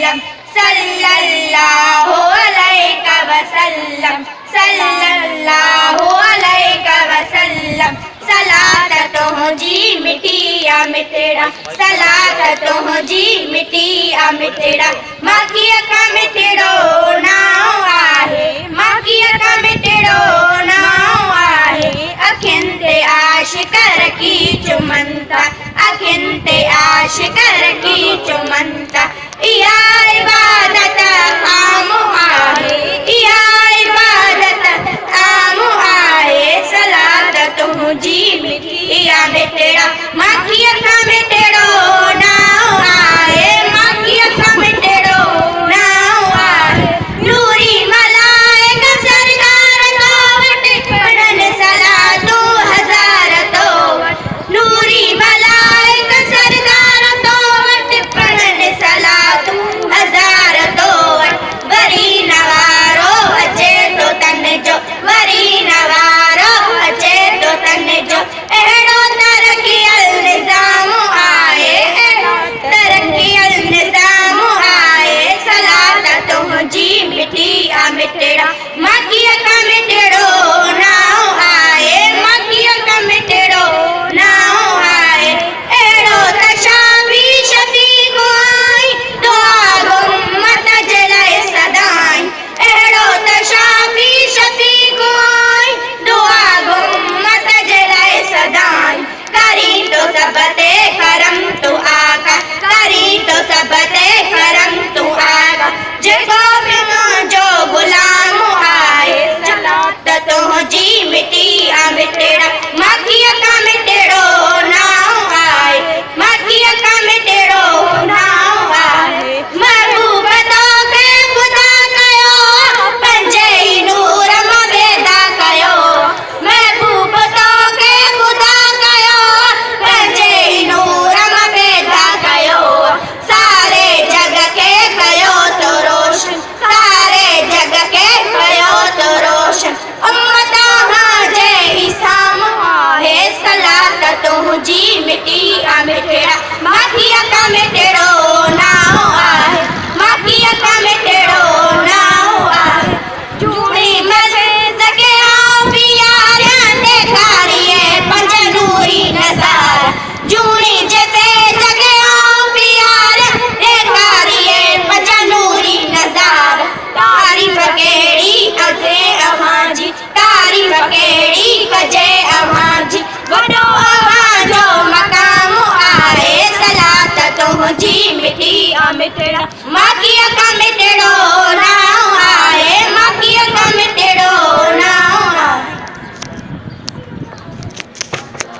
वसल्लम सल्लल्लाहु अलैहि वसल्लम सल्लल्लाहु अलैहि वसल्लम। सलात तुझी मिठी आ मिठड़ा, सलात तुझी मिठी आ मिठड़ा। माखीअ खां मिठड़ो नाओ आहे, माखीअ खां मिठड़ो नाओ आहे। अखियुनि ते आशिक़ रखी चुमनि था, अखियुनि ते आशिक़ रखी चुमनि था। इहा इबादत आम आहे, इहा इबादत आम आहे। सलात तुझी मिठी आ मिठड़ा, माखीअ खां मिठड़ो नाओ आहे, माखीअ खां मिठड़ो नाओ आहे। नूरी मलाइक सरकार तो वटि पढ़नि सलातूं हज़ार तो वटि, नूरी मलाइक सरकार तो वटि पढ़नि सलातूं हज़ार तो वटि। वरी नवारो अचे तो तन जो, वरी नवारो अचे तो तन जो। अहिड़ो तरक़ियल निज़ाम आहे, अहिड़ो तरक़ियल निज़ाम आहे। सलात तुझी मिठी आ मिठड़ा, माखीअ खां मिठड़ो नाओ आहे, माखीअ खां मिठड़ो नाओ आहे। अहिड़ो त शाफ़ी शफ़ीक़ आई, दुआ गो उम्मत जे लाइ सदाई। अहिड़ो त शाफ़ी शफ़ीक़ आई, दुआ गो उम्मत जे लाइ सदाई। करी तो सब ते करम तू आका, करी तो सब ते करम तू आका। जेको बि मुंहिंजो गुलाम आहे, सलात तुझी मिठी आ मिठड़ा, माखीअ खां मिठड़ो नाओ आहे, माखीअ खां मिठड़ो नाओ आहे। महबूब तोखे ख़ुदा कयो, पंहिंजे ई नूर मां पैदा कयो। महबूब तोखे ख़ुदा कयो, पंहिंजे ई नूर मां पैदा कयो। सारे जग खे कयो तो रोशन, सारे जग खे कयो तो रोशन। उम्मत जे ई साम्हूं आहे, सलात तुझी मिठी आ मिठड़ा, माखीअ खां मिठड़ो नाओ आहे, माखीअ खां मिठड़ो नाओ आहे। झूणी मथे सके आऊं प्यारियां ॾेखारिए पंज नूरी नज़ारा, झूणी जिते सके आऊं प्यारियां ॾेखारिए पंज नूरी नज़ारा। तारीफ़ कहिड़ी कजे अव्हां जी, तारीफ़ कहिड़ी कजे अव्हां जी। वॾो अव्हां जो मक़ाम आहे, सलात तुझी मिठी आ मिठड़ा, माखीअ खां मिठड़ो